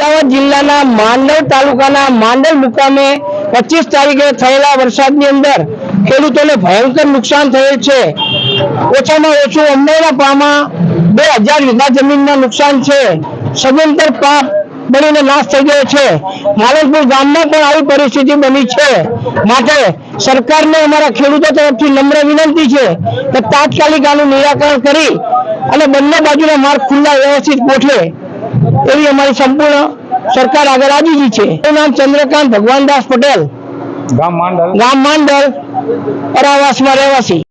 અમદાવાદ જિલ્લાના માંડલ તાલુકાના માંડલ મુકામે 25 તારીખે થયેલા વરસાદની અંદર ખેડૂતોને ભયંકર નુકસાન થયેલ છે। ઓછામાં ઓછું અંબાઈના પામાં 2000 વીઘા જમીનના નુકસાન છે। સદંતર પાક બળીને નાશ થઈ ગયો છે। માલનપુર ગામમાં પણ આવી પરિસ્થિતિ બની છે। માટે સરકારને અમારા ખેડૂતો તરફથી નમ્ર વિનંતી છે કે તાત્કાલિક આનું નિરાકરણ કરી અને બંને બાજુના માર્ગ ખુલ્લા વ્યવસ્થિત ગોઠવે એવી અમારી સંપૂર્ણ સરકાર આગળ આજીજી છે। મારું નામ ચંદ્રકાંત ભગવાનદાસ પટેલ, ગામ માંડલ, અરાવાસમાં રહેવાસી।